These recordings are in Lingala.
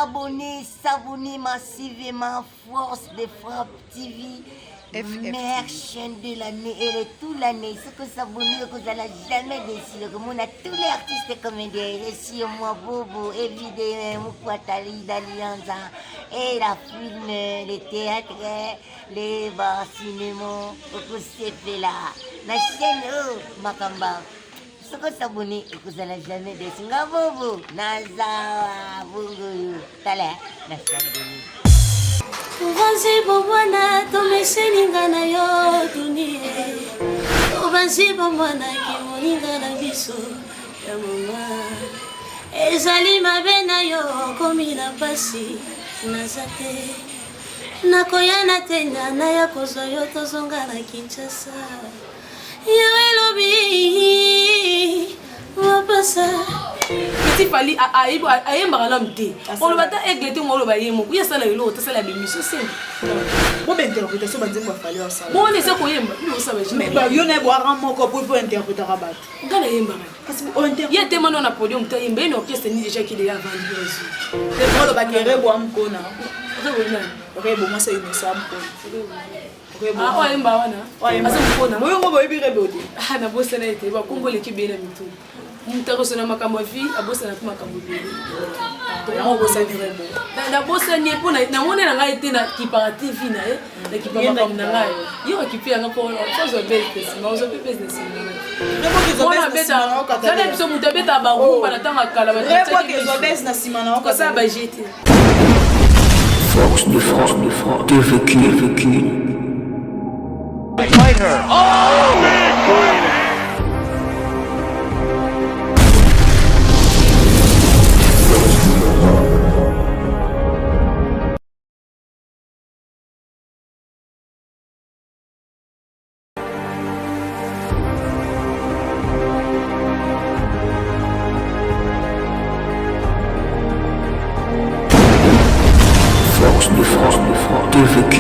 s'abonner massivement Force de Frappe TV. Meilleure chaîne de l'année et toute l'année. Ce que s'abonner, que vous n'allez jamais décider. On a tous les artistes comédiens. Ici, moi, Bobo, évidemment, Moukwatali, d'Allianza, et la film, les théâtres, les bars, cinéma, que c'est fait là. La chaîne, Makamba. Ce que s'abonner, que vous n'allez jamais décider. Bobo, Naza, Bobo, Tala, Naza, Ubanzi bobwana tomeseninga na yo dunia. Ubanzi bobwana kimoninga na biso ya mama. Ezali mabe na yo komi na pasi nazate. Nakoyana tena na ya kozwa yo tozonga na Kinshasa. Yawe lobi wapasa. Petit Fali aye mbalam te. On le bata églete mo lo ba yemo. Uya sala yelo ta sala bémission c'est. Bon interprétation banzemba Fali ça. Bon on sait ko yemba. Yo sa ba jima. Mais ba yo na boire moko pour interpréter rabat. Ngala yemba. Parce que on interprète. Il y a tellement na podium ta yemba une orchestre ni déjà qui déjà vendu aussi. C'est bon le bakere bo amkona. Rebo moi c'est une sam ko. Ah ouais yemba wana. Asa mpona. Moyo ngo boyebi rebodi. Ah na bossa na ete ba Kongo l'équipe bena mitu. Mutako na makambo vi abosa na makambo bele. On bossa ni rebo. Na bossa ni pona na mona na ngai te na kiparative na na kipapa na ngai. Yo kipi anga ko so business, ma zo business ni. Rebo ki zo business na okata. Sana biso mutabeta ba rumba na tanga kala ba. Rebo ki zo business na sima na okata. Ko sa ba jete. Force de France, TVQ. Fight her. Oh, big brain. Force de France, TVQ.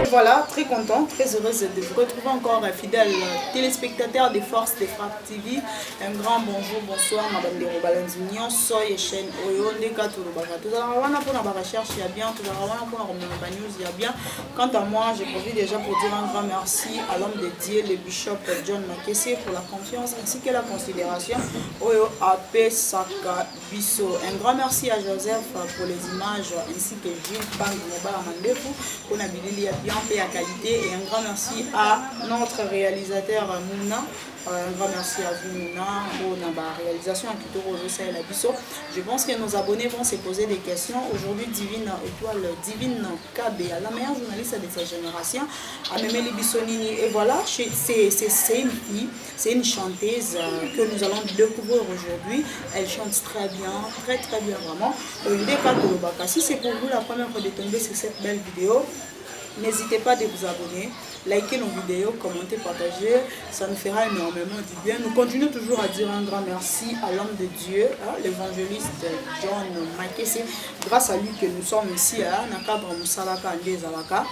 Voilà, très content, très heureuse de vous retrouver encore, fidèles téléspectateurs de Force de Frappe TV. Un grand bonjour, bonsoir, madame de Robalanzignon, soy chaîne Oyo, Ndeka Touloubaka. Tout à l'heure, pour la recherche, il y a bien, tout à l'heure, pour la news, il y a bien. Quant à moi, je profite déjà pour dire un grand merci à l'homme de Dieu, le bishop John Makessi, pour la confiance ainsi que la considération. Oyo Ape Saka Bisso. Un grand merci à Joseph pour les images ainsi que Gilles Pang Mobala Mandefu pour la vidéo bien et à qualité, et un grand merci à notre réalisateur Mouna. Un grand merci à vous Mouna pour la réalisation à Kitoro et la Bisso. Je pense que nos abonnés vont se poser des questions. Aujourd'hui, Divine Étoile, Divine KB, la meilleure journaliste de sa génération, à Memeli Bissonini. Et voilà, c'est une fille, c'est une chanteuse que nous allons découvrir aujourd'hui. Elle chante très bien vraiment. Si c'est pour vous la première fois de tomber sur cette belle vidéo, n'hésitez pas à vous abonner, liker nos vidéos, commenter, partager, ça nous fera énormément du bien. Nous continuons toujours à dire un grand merci à l'homme de Dieu, l'évangéliste John Makessi. Grâce à lui que nous sommes ici à Nakabra Moussalaka Andé Zalaka.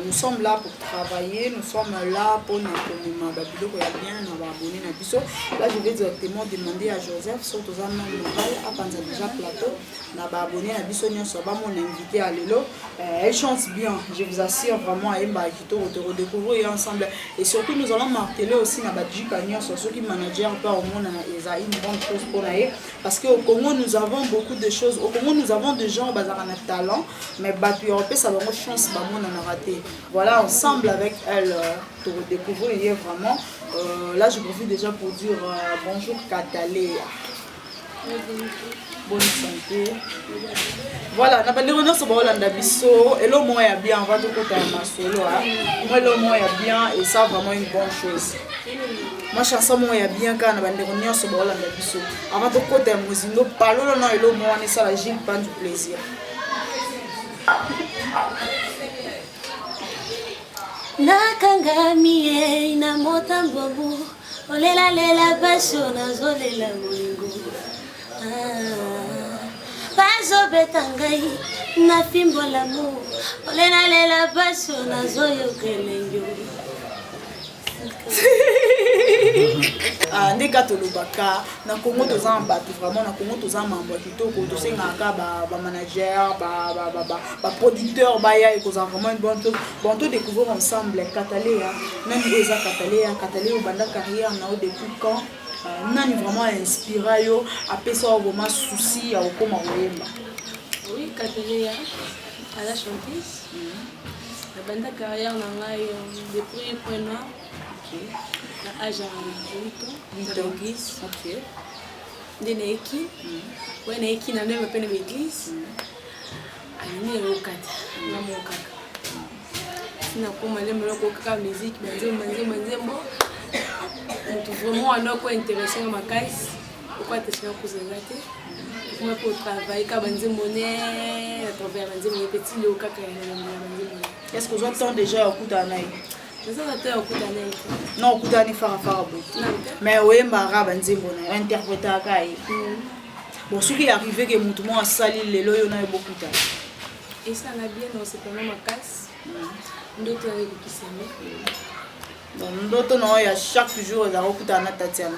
Nous sommes là pour travailler, nous sommes là pour nous abonner. Là, je vais directement demander à Joseph, surtout à déjà plateau, abonné à Bissonion, ça va mon invité à Lelo. Elle chante bien, je vous assure vraiment à Emba Kito de redécouvrir ensemble. Et surtout, nous allons marteler aussi na Badji Kanyon sur ceux qui managent pas au monde, ils ont une bonne chose pour nous. Parce qu'au Congo, nous avons beaucoup de choses. Au Congo, nous avons des gens qui ont talent, mais Batu Européen, ça a une chance, on a raté. Voilà, ensemble avec elle, pour redécouvrir vraiment. Là, je profite déjà pour dire bonjour Katalé. Bonne santé. Voilà, na bandi rona so bolanda biso elo moya bien, on va tout côté ma solo moi elo moya bien et ça vraiment une bonne chose. Ma chanson moya bien quand na bandi rona so bolanda biso avant tout côté muzindo palolo na elo moya ni ça la Gilles Pan du plaisir. Nakangami na motambobu olela lela passion na zolela molingo. Paso betangai na fimbo l'amour olela lela passion na zoyo kelengyo. Ndeka esika tolobaka na Congo toza bato vraiment na Congo toza membre kitoko tosengaka ba manager ba producteur baya ekozala vraiment une bonne chose bon to découvrir ensemble Katalea nani eza Katalea banda carrière na au depuis quand nani vraiment inspiré yo apesa vraiment souci ya okoma oyemba. Oui, Katalea à la chanteuse. La banda carrière na ngai depuis point noir. À âge à 8 ans, dans l'église. Ok. De Neiki. Ouais, Neiki n'a même pas l'église. Aïe, au kata. Na mo kaka. Sina kuma le melo kaka musique, manzembo. Mutu vraiment anoko intéressé na makais. Pourquoi tu es kuzengate? Kuma pour travailler ka banzembo ne, à travers banzembo petit le kaka na banzembo. Est-ce que vous entendez déjà okuta naï? Non, okutani farafara mais oyembaka banzembo na interprétaka ye bon soki arrivé ke mutu mo asali lelo yo na ebokuta esala bien na osepela makasi ndoto ya ekokisame donc ndoto na oyo ya chaque jour ezala okutana na Tatiana.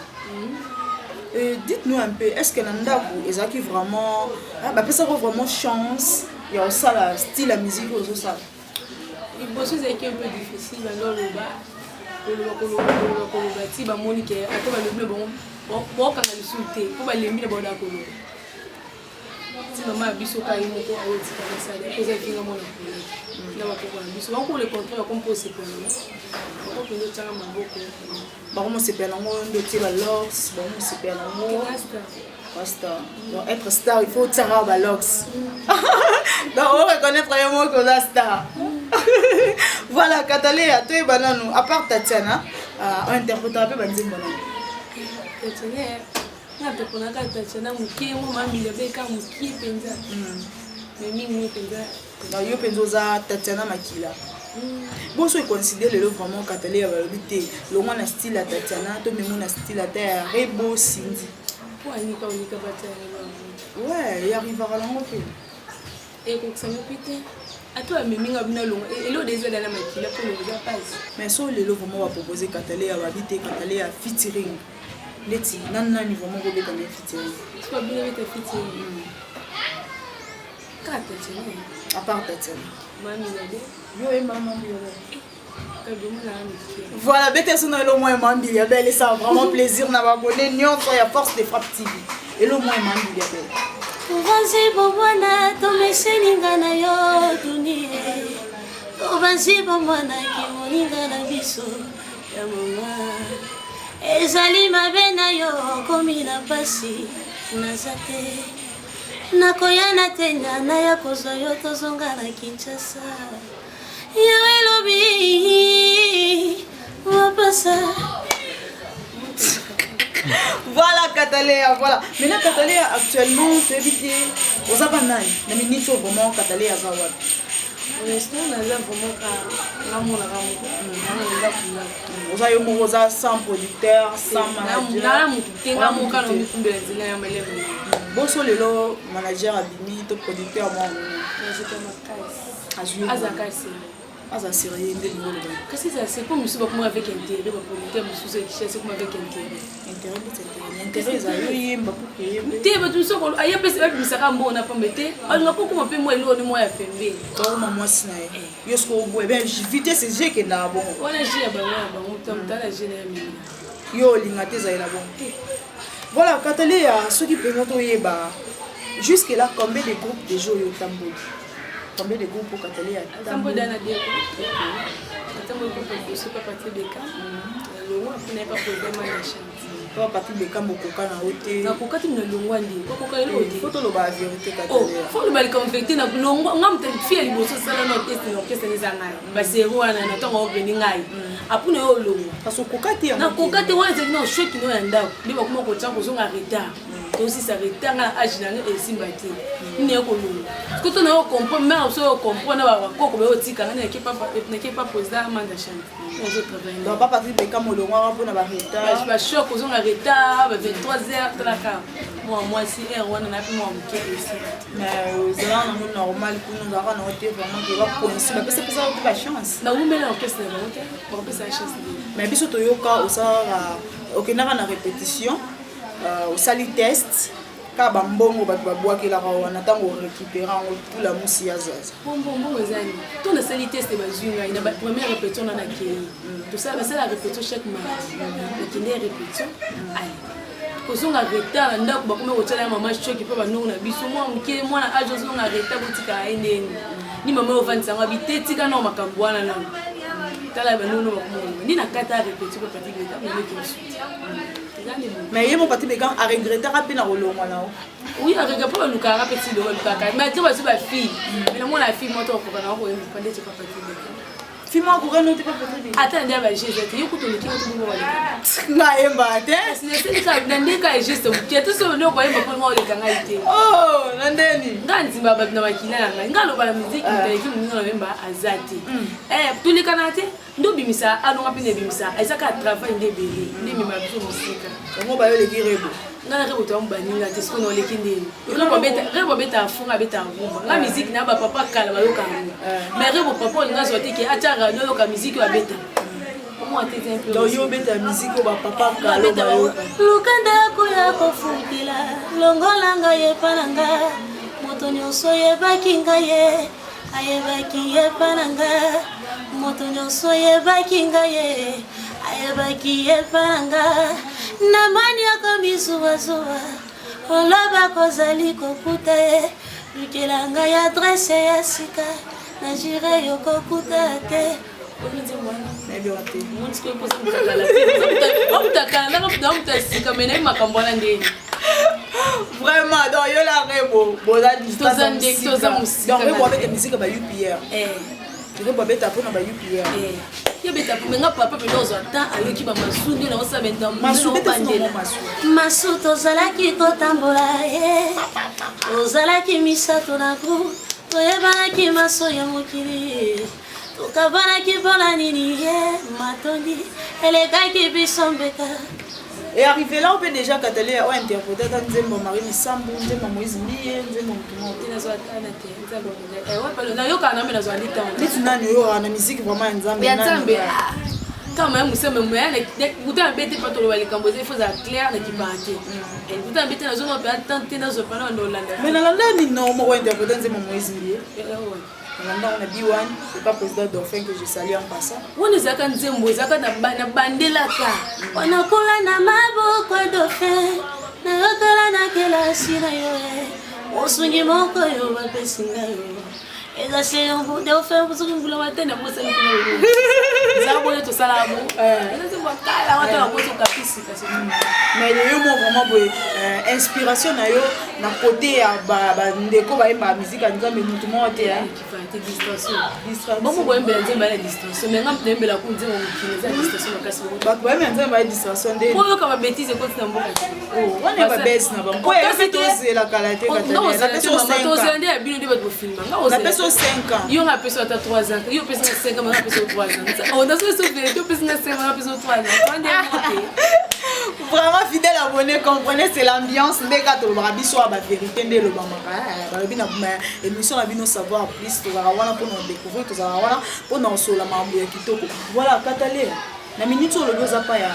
Dites-nous un peu, est-ce que na ndako ezalaki vraiment bapesaka vraiment chance ya osala style ya musique ozosala? Les bosses c'est un peu difficile dans le bas. Le bâti, Monique, à quoi le bon, quand elle insulté, pour les mille bon d'accord. Si maman a biso carrément pour aller dire ça, les causes qui n'ont pas là pour biso. On pour le contrat, on compose ces plans. On peut le faire à beaucoup. Bon, c'est bien on doit tirer l'ox, bon, c'est bien Rasta. Donc être star, il faut tirer à l'ox. Donc on reconnaît vraiment qu'on est star. Voilà, Katalea, toi et Bananou, à part Tatiana, on interprète un peu Banzimbo. Tatiana, on a Tatiana, on m'a mis le bec à Mouki, Penza. Mais Mimi Penza. Donc, yo Penzoza, Tatiana Makila. Bon, si on considère le vraiment Katalea, le moins a style à Tatiana, toi même on a style à terre, Rebo Cindy. Ouais, il arrivera à l'envoyer. Et quand ça me pète. À toi, mais minga bina longa. Et l'eau des ailes à la maquille pour le pas. Mais ça, le lot vraiment va proposer Katalea va vite Katalea featuring. Leti, nana ni vraiment robé comme un featuring. Tu vas bien avec ta featuring. Katalea. À part Tatiana. Mamie Nade. Yo et maman Biolé. Voilà, bête son le moins mamie Biolé, ça a vraiment plaisir n'a pas bonné nion sur la force de frappe TV. Et le moins mamie Biolé. Tuvanzi bomwana tomeseninga na yo dunie Tuvanzi bomwana kimoninga na biso ya mama Ezali mabe na yo komi na pasi nazate Nakoyana tena na ya kozwa yo tozonga na Kinshasa Yo elobi wapasa Voilà Katalea, voilà. Maintenant Katalea actuellement tu évites aux abanai. Na minute vraiment Katalea zawa. Honnêtement, on a vraiment l'amour la ramu. Oza yo moza sans producteur, sans manager. Na mu tenga mo kana mi kumbela nzela ya malebe. Boso lelo manager abimi to producteur moi. Je Azakasi. Aza sérieux ndé ngolo. Kasi c'est comme si beaucoup avec intérêt, ba producteur mususu c'est comme avec intérêt. Intérêt za yo yemba pour que te ba tuso ko aye pese ba bisaka mbona pambete alinga poko mape mo elo ni mo ya pembe to mama sina yo sko bo ben vitesse c'est que na bon wana jia ba mo tamtala jina ya mimi yo linga te za ila bon voilà Katalea ceux qui peuvent to yeba jusque là combien de groupes de jeux yo tambo combien de groupes pour Katalea tambo dana de tambo ko ko super partie de cas le moi n'est pas problème à la chance pas partir de cambo koka na hote na kokati na longwa ndi koka elo ndi photo lo ba vérité Katalea faut le bal confecter na longwa ngam te fie liboso sala no test no kese ni zangai ba sero wana na tonga obeni ngai apuna yo longwa parce que kokati na kokati wana c'est non choc no yanda liba kuma ko tsango zonga retard aussi ça retard na age na esimbati ni ko longwa ko to na comprendre mais so comprendre ba ko be otika na ke pas poser amanda chan on je travaille donc pas partir de cambo longwa pour na ba retard ba choc zonga retard 23h de la cam moi si on a pu moi ici mais c'est là normal pour nous avoir noté vraiment que va coincer parce que ça a la chance na où mais là orchestre na on peut ça chance mais biso toyoka osala okendaka na répétition osali test ka bambongo bato babwakelaka wana ntango orécupéré yango pula mosi ya zaza mbongo ezali to nasali test bazwi ngai na première répétition nana kei basala répétition chaque mardi okende répétition kozonga retard na ndako bakome kotiala ya mama choki mpe banongo na biso mwana age ozonga retard botika aye ndeni ni mama ovandisanga bite tika nao makambo wana nano tala banongo bakomonga ndi na kata répétition mpe pati beta momeki mosuti mais ye mo pati bekan aregretaka mpe na kolongwa nao oui arega mpo balukaka mpe ti balukaka mais ati baso bafille mais namona fille moto akokana wakoyemba nde tipa pati beta fille moko kokoka note mpe pati ata nde bageste te yo kutoleki moto bongo baleka ngayemba te na ndeka egeste moke te so nde okoyemba mpo nga oleka ngai te na ndeni nga ndimba bato na makila na ngai nga aloba na miziki motaleki moninga na oyemba aza te tolekana te nde obimisa alonga mpe na ebimisa ezaka travail nde ebele nde mema biso mosika yango bayoleki rebo nga na rebo toamu baninga te sikoyo na oleki ndeni rebo abeta afunga abeta angumba nga miziki na bapapa kala bayokanga mais rebo papa olinga azwa te ke atya radio oyoka miziki oyo abeta donc yo obeta miziki oyo bapapa kala bayoka lukanda yakoya kofutila longola ngai epa na nga moto nyonso yebaki ngai ye ayebaki yepa na nga moto nyonso yebaki ngai ye ayebaki yepa na nga na mani akomi zuwazuwa oloba kozali kokuta ye lukela ngai adrese ya sika na jire yo kokuta te vraiment donc yo la rebo boza distance donc rebo abeta musique ba UPR rebo abeta mpona ba UPR yebeta po menga papa pe ozwa ta ayoki ba masundi na osa benta masu tozalaki kotambola ye ozalaki misato na groupe toyebanaki maso ya mokili tokabanaki mpona nini ye matondi elekaki biso mbeka et arrivé là on peut déjà kataler o interpréter ta nzembo Marie Misambu nzembo Moïse Mbiye nzembo mutumo nazwa tana te nzembo wapalo nayoka na mbe nazwa lita ndeti nani yo na musique vraiment nzambe ya nzambe kama ya museme moya na kuta bete pa tolo balikambo ze faut za clair na kibante et kuta bete nazo no pa tante nazo pa na Hollande mais na landa ni no mo interpréter nzembo Moïse Mbiye on a B1, c'est pas président Dauphin que je salue en passant. On est à Kanzembo, c'est à Bandelaka. On a collé na maboko Dauphin, na yokala na kela sina yo. Osungi moko yo ba pesinga yo. Eza se on Dauphin busuku ngula matenda mo sala ko. Za boye to sala mo. Eza se bakala watu na koso kapisi kasi. Mais yo mo vraiment boye inspiration na yo na côté ya ba ndeko ba yemba musique nzambe mutu mo te ya. Distorsion. Bon, moi, je vais la distorsion. Mais quand je vais la conduire, on va distorsion. Bah, ouais, mais on va distorsion. Moi, comme bêtise, c'est quoi tu n'as pas. Oh, on est pas baisse, n'a pas. Ouais, c'est la qualité. Non, c'est la personne. On est habillé de votre film. La personne 5 ans. Il y a une personne à 3 ans. Il y a une personne à 5 ans, une personne à 3 ans. On a ce souffle. Il y a une personne à 5 ans, une personne à 3 ans. Vraiment fidèle abonné, comprenez, c'est l'ambiance. Dès que tu as biso à la vérité, dès le moment, émission la vie nous savoir plus. Pour nous découvrir, pour nous sur la mambo ya kitoko. Voilà, Katalé. La minute sur le goza pas ya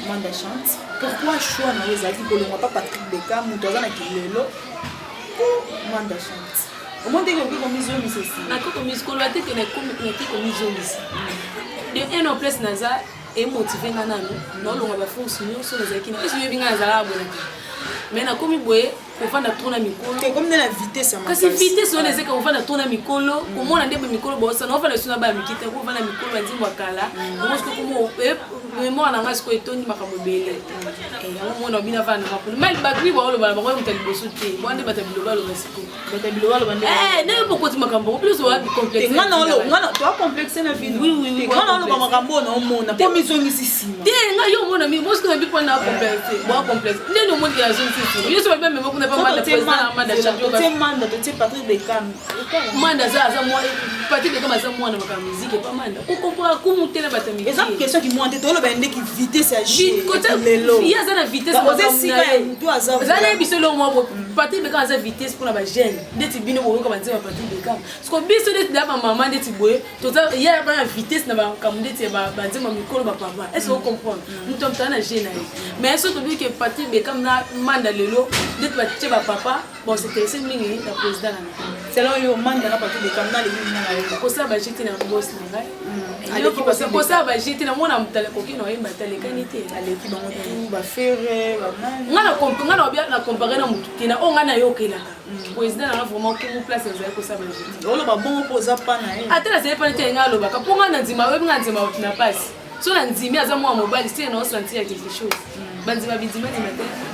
Manda chante. Pourquoi choix na ezaki ko longa pas Patrick Beka, mutoza na kilelo. Manda chante. Au moins dès que vous miso misesi. Na ko miso ko lati que na ko miso misi. De en place naza et motivé nga nanu. Na longa ba force nyo so ezaki. Est-ce que binga nazala abona. Mais na komi boye kofanda tona mikolo te comme na vitesse ya kasi vitesse on ezeka kofanda tona mikolo komona ndebe mikolo bosa na ofanda suna ba mikite kofanda mikolo banzimbo akala ngosko komo mémoire na ngasko etondi makambo bele ya mona bina vana makolo mal bagri ba oloba ba ko mutali bosu te bande batabilo ba lo basiko batabilo ba lo bande ne po koti makambo plus wa complexe ngana to complexe na vie oui ngana oloba makambo na omona po mizongisi sima te nga yo mona mi mosko na bipo na complexe bo complexe ndeno mona ya zonsi yo so ba même ko na pas mal de président Manda champion tu Manda tu Patrick Bekam Manda za moi Patrick Bekam za moi na musique pas Manda ko comprendre ko mutela batamiki exemple question qui moi te tolo ba ndeki vitesse ya lelo il y a ça la vitesse pour ça si quand ça na biso lo mo Patrick Bekam za vitesse pour na ba jeune ndeti bino bo ko ba nzema Patrick Bekam parce que biso ndeti da ba maman ndeti boye to ça il y a ba vitesse na ba kam ndeti ba nzema mikolo ba papa est-ce que vous comprenez nous sommes na jeune mais est-ce que tu dis que Patrick Bekam na manda lelo ndeti ba tche ba papa bon c'était c'est mingi la président na selon yo manda na Patrick Bekam na le mingi na ko ça ba jeti na boss na ngai ko ça ba jeti na mona mutale ko kino yemba tale kanité aleki bango tout ba faire ba ngana ngana bien na comparer na mutu tina o ngana yokelaka président na vraiment ko mu place za ko ça ba jeti olo ba bon poza pa na ye atela c'est pas te ngalo ba ka ponga na nzima we nzima na passe so na nzimi aza mwa mobile c'est non sentir quelque chose banzima bidima te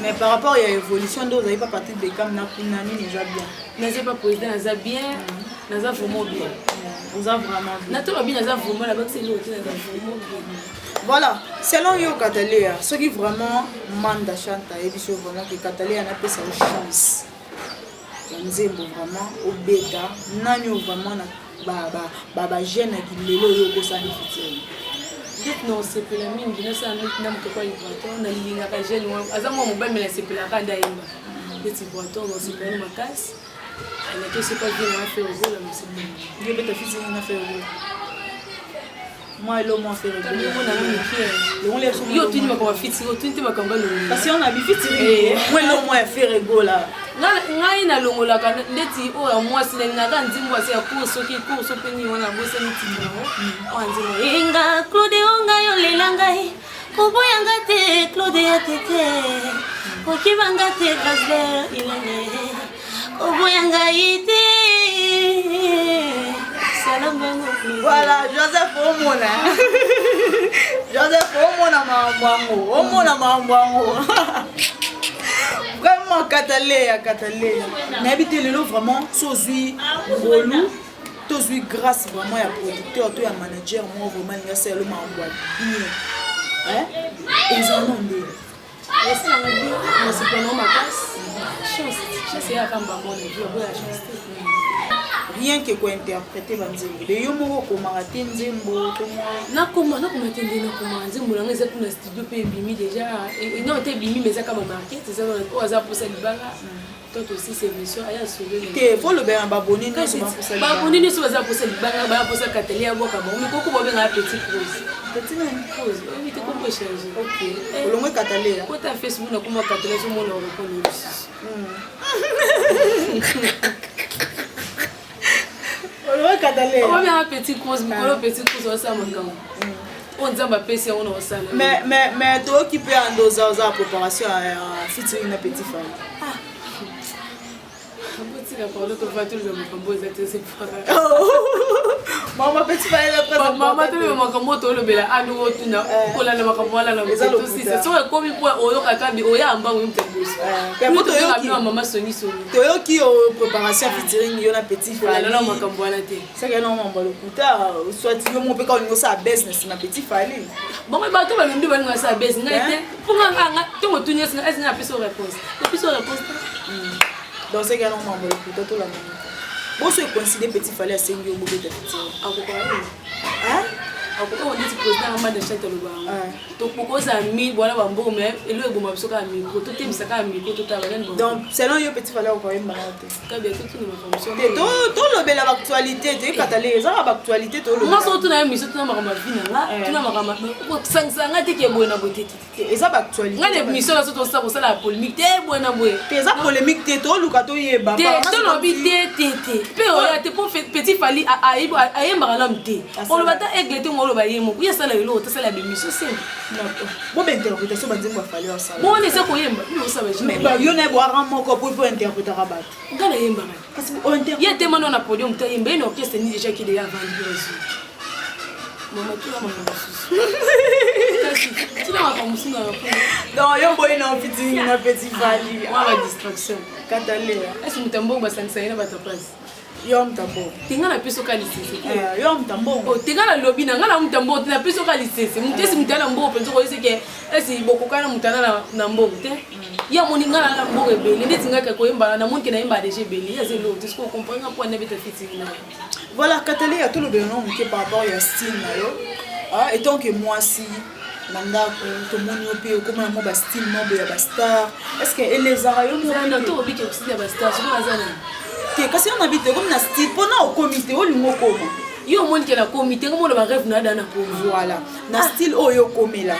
mais par rapport à l'évolution de vous avez pas Patrick Bekam na nani déjà bien n'est pas président na bien na za vraiment bien vous avez vraiment na to bien na za vraiment la banque c'est l'autre na za vraiment bien. Voilà, selon yo Cataléa, ce qui vraiment manda chanta et puis vraiment que Cataléa n'a pas sa chance. Nzembo vraiment au bêta, nanyo vraiment na ba jeune qui lelo yo ko sa difficile. Non, c'est pour la mine, je ne sais pas pourquoi il voit on a ligne à jeune azamo mobile mais c'est pour la kanda yimba. Petit voiton dans c'est pas ma casse. Elle a que c'est pas bien à faire au jeu là mais c'est bien. Yo bêta fils na faire au jeu. Moi et l'homme fait rigoler. Yo tu ne m'as fit yo tu ne m'as pas parce qu'on a fit moi l'homme fait rigoler. Ngai na longola ka ndeti o ya mwasi na nga nzimbo ase ya kurso ki kurso peni wana bosa mitinga o anzimo inga Claude onga yo lelangai koboya ngate Claude ya tete kokibanga te Gasler ilane koboya ngai te salam bango voilà Joseph Omona Joseph Omona mambo vraiment Cataléa mais habité le lot vraiment sozui bolu tozui grâce vraiment ya producteur to ya manager moi vraiment il y a c'est le mambo bien hein ils en ont des c'est la radio mais c'est pas non ma place chance c'est ya kamba mon vie on la chance rien que quoi interpréter banzembo de yo moko komanga te nzembo to moi nakoma tende nakoma nzembo nanga eza kuna studio pe bimi déjà et non te bimi mais ça comme marqué c'est ça on a pour ça libanga toi aussi c'est mission aya sauver que faut le bien abonner nous sur pour ça ba abonner nous sur ça pour ça libanga ba pour ça Cataléa boka ba on ko ba nga petit pause oui te comprends changer OK olongo Cataléa ko ta Facebook na kuma Cataléa so mo na reconnaître Cataléa. On vient un petit cause, un petit cause au salon. On dit ma PC on au salon. Mais toi qui peux en doser la préparation à featuring une petite femme. Ah. Petit la parole que va tout le monde comme c'est maman petit femme la présente. Maman tout le monde comme to le bela anu tu na ko la makambo la c'est aussi c'est so comme pour oyo kakambi oya amba wo mtembusi. Pour to yo maman soni to yo qui préparation featuring yo na petit femme. La makambo la te. C'est que non maman le kuta soit yo mon pe ka on ça business na petit femme. Bon mais bato ba mbi ba nga sa business ngai te. Pour nga to mo tunya est-ce que na piso réponse. Piso réponse. Dans ce cas, on va le couteau tout la même. Bon, se considérer petit fallait à 5 euros de petit. Ah, pourquoi? Hein? On dit que président a mal de chèque le bar. Donc pourquoi ça a mis voilà bambo mais et le bon mabso ka mi ko to tem ça ka mi ko to ta balen bon. Donc selon yo petit fallait encore une malade. Ka bien tout ne ma fonction. To lo bela actualité de Cataléa ça ba actualité to lo. Moi so to na mi so to na makama vina nga to na makama ko sangsa nga te ke boena botete. Et ça ba actualité. Nga de mi so so to ça pour ça la polémique te boena boe. Te ça polémique te to luka to yeba. Te no bi te. Pe o ya te pour petit fali a yemba na mte. On le bata églete mo lo ba yemo. Ya sala yo to sala be mi so simple. Bon interprétation ba nzembo fali wa sala. Bon on essaie ko yemba. Yo ça ba jima. Mais ba yo na bo ara moko pour interpréter rabat. Ngala yemba. Parce que on interprète. Il y a des moments na podium te yemba une orchestre ni déjà qui déjà vendu aussi. Maman tu la maman. Tu la maman musina na. Non, yo boy na featuring na petit fali. Moi la distraction. Cataléa. Est-ce que mutambo ba sangisa ina ba tapasi? Yo mtambo. Tinga na piso ka lisese. Yo mtambo. O tinga na lobby na ngala mtambo na piso ka lisese. Mutesi mutana mbo penzo ko yese esi bokokana mutana na mbo te. Ya moninga na mbo ebele ndeti ngaka ko yemba na monke na yemba déjà ebele. Ya zelo tu ko comprendre point na beta fitting na. Voilà, Cataléa tout le bien nom qui par rapport à style na yo. Ah, et donc moi si nanda to moni opi comme un mot style mot ya ba star est-ce que les arayo mo na to obi ke style ba star so bazana te kasi on habite comme na style pona au comité o lingo koma yo moni ke na comité ngomo ba rêve na dana pour voilà na style oyo komela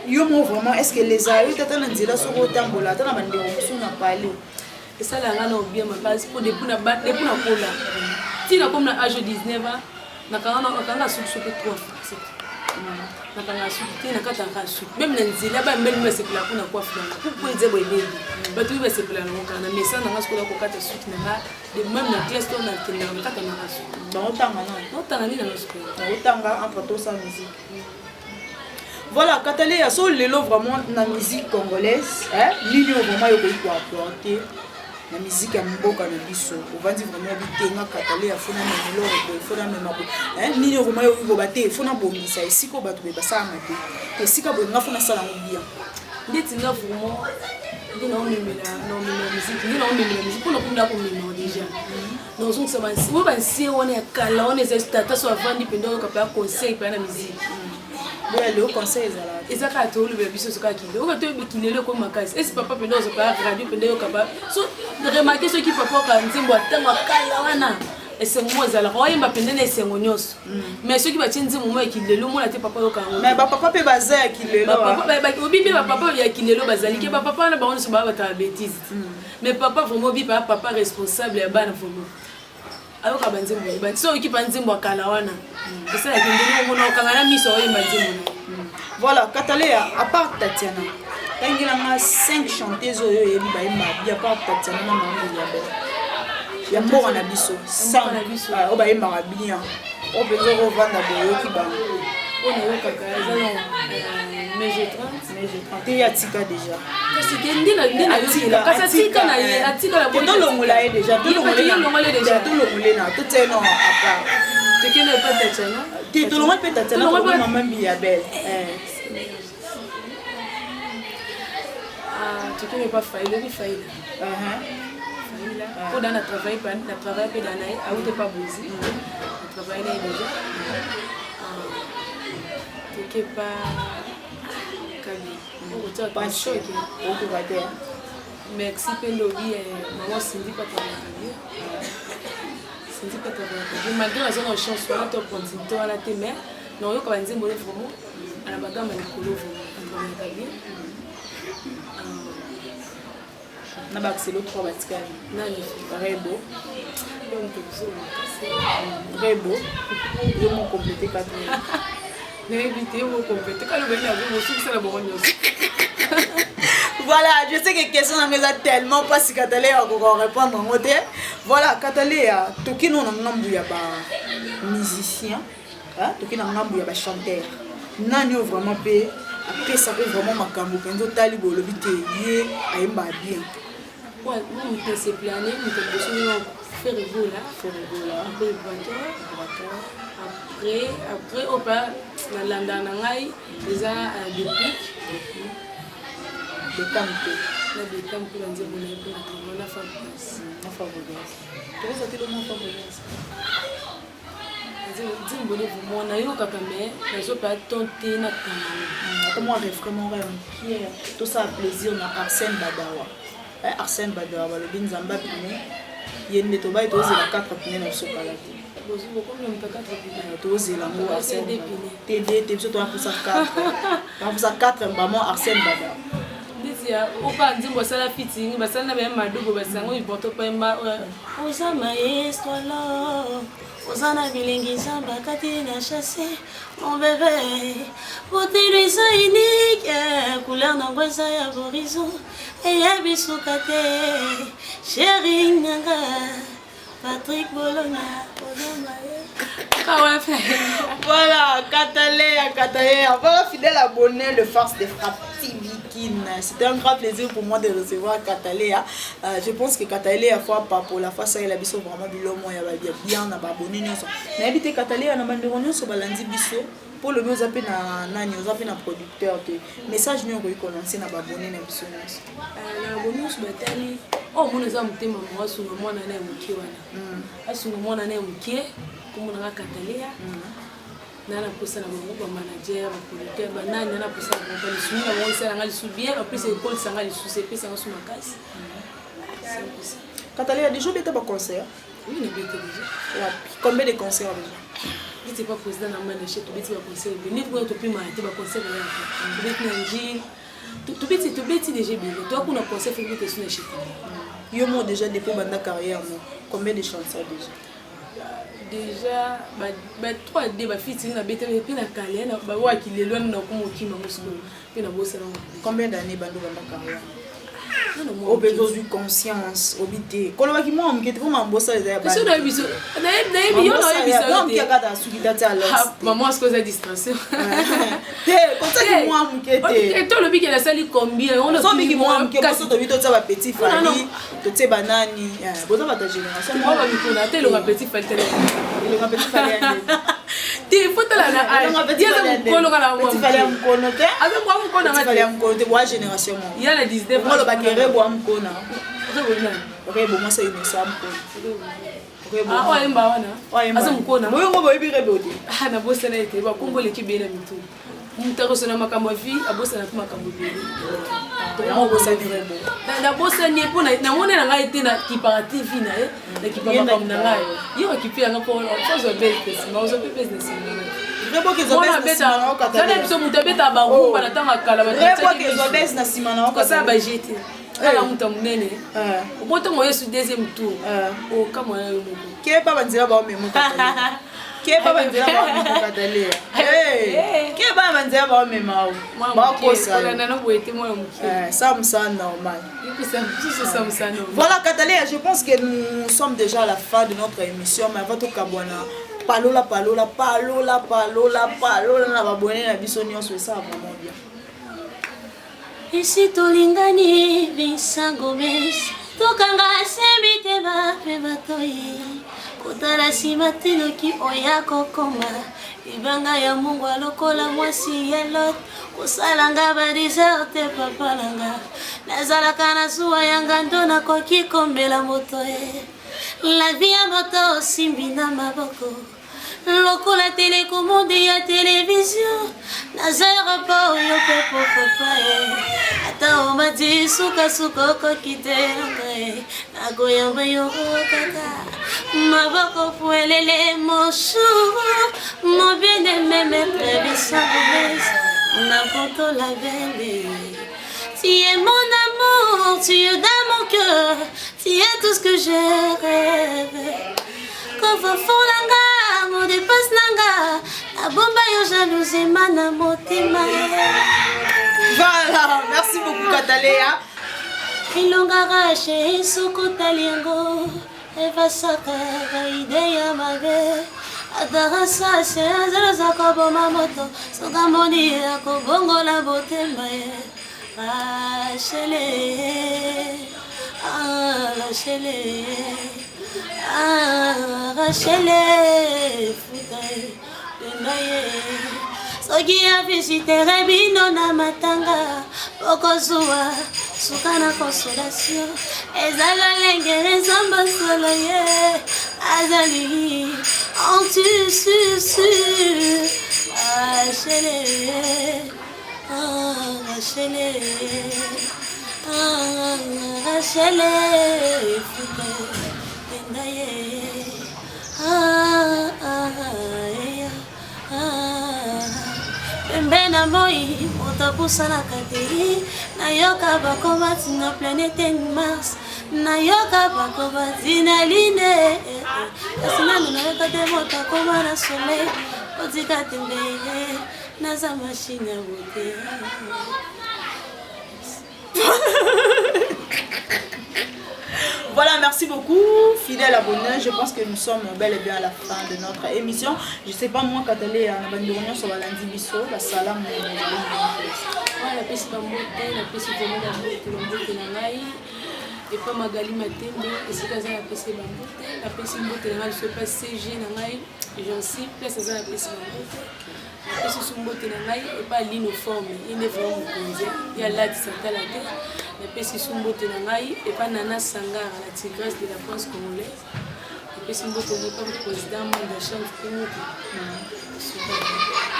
yo mo vraiment est-ce que les arayo tata na nzela so ko tambola tata na bandeko musu na pale et ça la ngana obia ma base pour depuis na kola tina comme na âge 19 ans nakanga suki 3 fois nakanga suki na katanga suki même na nzela ba mbeli me sepela kuna kwa fulana pour ezebo ebebi batu ba sepela na kana mais ça nanga skola ko kata suki na de même na classe to na tena na kata na suki dans otanga ni na skola na otanga entre tout sa musique. Voilà, Katalé a son lelo vraiment na musique congolaise, nini vraiment yo ko apporter la musique ya mboka na biso. On va dire vraiment bitenga Katalé a fona na lelo ko fona na mabo. Nini vraiment yo ko baté fona bongisa esiko bato be basa mate. Esika bo nga fona sala ngobia. Ndeti nga vraiment ndina omemela musique pour nakunda ko mema déjà. Non so ça va si ba si on est kala on est stata so avandi pendo ko pa conseil pa na musique. Ouais, le conseil ezala. Ezaka to le biso so ka kile. O ka to bikilele ko makasi. Est-ce papa pendo so pa radio pendo ko pa. So de remarquer ce qui papa ka nzimbo atanga kala wana. Esengo ezala ko yemba pende na esengo nyos. Mais ceux qui ba tshenzimo mo ekilele mo la te papa yo ka ngo. Mais ba papa pe baza ya kilelo. Papa ba obibi ba papa ya kilelo bazali ke ba papa na ba on so ba ta bêtise. Mais papa vraiment bi papa responsable ya bana vraiment. Alors ka banzimbo ba so ki banzimbo kala wana. C'est ça qui ndimo mo kangana miso yemba nzimbo. Voilà, Katalé à part Tatiana. Tangi na 5 chanteuses oyo yebi ba yemba bi à part Tatiana na mambo ya be. Ya moko na biso. Sang o ba yemba bien. O bezo ko vanda boyo ki ba. On a eu kaka ezalo mais j'ai 30 te ya tika déjà. Kasi ndina yo kasi tika na ye atika la bonne. To longola ye déjà, to longola na to teno à part. Tu connais pas Tatiana? Tu te l'as pas Tatiana, tu l'as même bien belle. Tu connais pas Faïla, ni Faïla. Quand on a travaillé dans l'année, à où t'es pas bousé. On travaille déjà. Tu connais pas Kabi. Pas choqué. Merci Pendobi et maman Cindy pas travailler. Cindy pas travailler. Malgré la zone en chance, on a top continuité à la témère. Non, yo quand on dit bon vraiment, à la bagarre mais le colo vraiment travailler. Na ba c'est l'autre 3 batikali. Na ni Rebo. Donc tout Rebo. Yo mon compléter 4. Ne évitez vous compléter quand le venir avec vous c'est la bonne chose. Voilà, je sais que question na meza tellement pas si Katalé a encore répondre en mode. Voilà, Katalé a toki non na ngambu ya ba musicien, toki na ngambu ya ba chanteur. Nani vraiment pe après ça peut vraiment makambo penzo tali bolobi te ye ayemba bien. Ouais, nous on s'est plané, nous avons besoin de faire rigola, après on part na landa na ngai déjà depuis de camper. Na de camper on dit on a favoriser. Toi ça te donne favoriser. Zimbo de vous na yo kaka mais na zo pas tenter na kana. Comment vraiment Pierre tout ça plaisir na Arsène Badawa. Arsène Badawa le bin zamba pine yende to ba to zela 4 pine na so kala te. Bozo beaucoup même pas 4 pine. To zela ngo Arsène pine. TD te biso to pour ça 4. Pour ça 4 maman Arsène Badawa. Dizia o pa nzimbo sala fitting basala na ba madugo basango ipoto pa mba oza maestro lo. Osana bilingi samba katina chassé mon bébé. Beauté lui ça unique, couleur n'angoissa ya horizon. Et ya bisukate, chérie Nyanga, Patrick Bologna, voilà, Katalé, voilà fidèle abonné de Force de Frappe TV. C'était un grand plaisir pour moi de recevoir Katalé. Je pense que Katalé a fait pas pour la fois ça il a biso vraiment bilomo ya bien na abonné nyonso. Na habité Katalé na bandero nyonso balandi biso pour le mieux zapper na nani zapper na producteur te message nous ko commencer na abonné na biso nyonso. Na abonné sur batali. Oh mon za mutema mwa sunga mwana na mukie wana. Asunga mwana na mukie kumuna Katalé. nana posa na bango ba manager ba producteur ba nana posa na bango lisuni na bango sala ngali su bien après c'est école sanga lisu c'est pesa na suma kasi quand allez déjà bêta ba concert oui ne bêta déjà combien de concerts déjà n'était pas président na manager to bêta ba concert ni pour to pima te ba concert ya to bêta na njil to bêta déjà bien toi kuna concert fait bêta sur na chita yo mo déjà depuis banda carrière mo combien de chansons déjà ba 3D ba fiti na bêta pe na kale na ba wa kilelo na ko mo kima mo solo pe na bossa na combien d'années banda carrière au besoin de conscience obité koloba ki mo amkete ko mambosa les ya ba so na biso na yo na biso mo amkete ka ta sukita ta alors maman est-ce que ça distraction comme ça ki mo amkete et toi le big la sali combien on a so big mo amkete so to bito ta ba petit fali to te banani boza ba ta génération moi ba mikona te lo ba petit fali te le ba petit fali ti foto la na âge dia za mukolo kala mo petit fali mkono te ave mo mkono petit fali mkono te wa génération mo ya la 19 mo lo ba kere bo mkono rebona okay bon moi c'est une ça mkono okay bon ah ouais mba wana asa mkono mo ngo bo ibire bo te ah na bossa na ete ba kongole ki bena mitu mutako sona makambo vi abossa na makambo bele to mo bossa ni rebo na bossa ni po na ngone na ngai te na kiparative na na kipama comme na ngai yo kipia nga po so business ma so business rebo ke zo business na ka ta na so mutabeta ba rumba na tanga kala ba rebo ke zo business na sima na ka sa ba jete ala muta munene oboto mo yesu deuxième tour o kama yo mo ke pa banzira ba o memo ka ke ba banzira ba o memo ka dale ke ba banzira ba o memo ba ko sa na no boete mo yo ça me semble normal. Voilà, Katalé, je pense que nous sommes déjà à la fin de notre émission, mais avant tout, Kabwana, palola, na babone na biso nyonso ça vraiment bien. Ici tolingani Vincent Gomez, tokanga sembite ba pe batoyi, kotala simatino ki oya kokoma, ibanga ya Mungu alokola mwasi yelot. Kusalanga ba deserte papalanga nazalaka na suwa yanga ndona koki kombela moto la vie ya moto simbi na maboko lokola telecommande ya télévision naza aéroport yo pe papa ata omadi suka koki te nakoyamba yo kaka maboko fuelele mon chou mon bien-aimé maître Vincent n'importe la belle. Tu es mon amour, tu es dans mon cœur, tu es tout ce que je rêve. Quand va fond langa, mon dépasse langa, la bomba yo jalousie mana motema. Voilà, merci beaucoup Kataléa. Ilonga rache soko taliango, eva saka idea mabe. Adarasa sezela zakobo mamoto soka moni akobongo la botemba Rachele Rachele fukai bendaye soki afisite rebino na matanga okozua suka na consolation ezala lengere nzamba solo ye azali en tu Rachele fukai bendaye Pembena moi, otapusa na kate nayoka bakobati na planète Mars nayoka bakobati na Lune kasi nanu nayoka te motakoma na soleil otika tembe naza machine ya beauté. Voilà, merci beaucoup, fidèles abonnés. Je pense que nous sommes bel et bien à la fin de notre émission. Je sais pas moi, Katalé, on a une réunion sur la lundi biso, la salam. La peste pas monter, la peste vraiment la monter na ngai. Et pas Magali Matembe, et c'est ça la peste ba monter, la peste monter na ngai, je pas CG na ngai, j'en suis place ça la peste ba monter. La peste sur monter na ngai et pas l'uniforme, il est vraiment posé. Il y a là ça ta la tête. La peste sur monter na ngai et pas Nana Sangara, la tigresse de la France congolaise. Et si vous êtes comme président, moi, de la chaîne,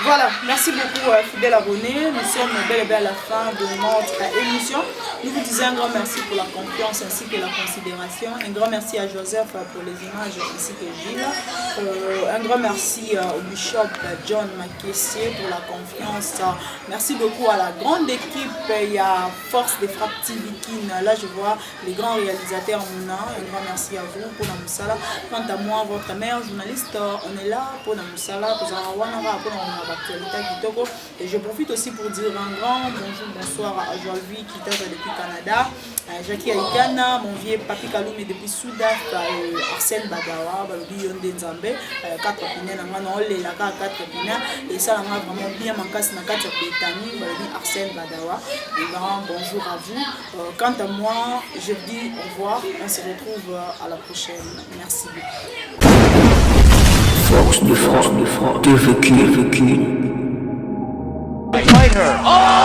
Voilà, merci beaucoup fidèles abonnés. Nous sommes bel et bien à la fin de notre émission. Nous vous disons un grand merci pour la confiance ainsi que la considération. Un grand merci à Joseph pour les images ainsi que Gilles. Un grand merci au bishop John Makessier pour la confiance. Merci beaucoup à la grande équipe. Il y a Force des Frappes TV là je vois les grands réalisateurs. Un grand merci à vous pour la Moussala. Quant à moi, votre mère journaliste, on est là pour la Moussala, pour la actualité Kitoko. Et je profite aussi pour dire un grand bonjour, bonsoir à Joalvi qui est depuis Canada, Jackie Aïgana, mon vieux Papi Kaloumi depuis Soudan, Arsène Badawa, Yonde Nzambe, 4 pinets, les 4 pinets, et ça m'a vraiment bien manqué na 4 Bétani, Arsène Badawa. Un grand bonjour à vous. Quant à moi, je vous dis au revoir, on se retrouve à la prochaine. Merci beaucoup. Force de frappe, TVQ. Fight her. Oh!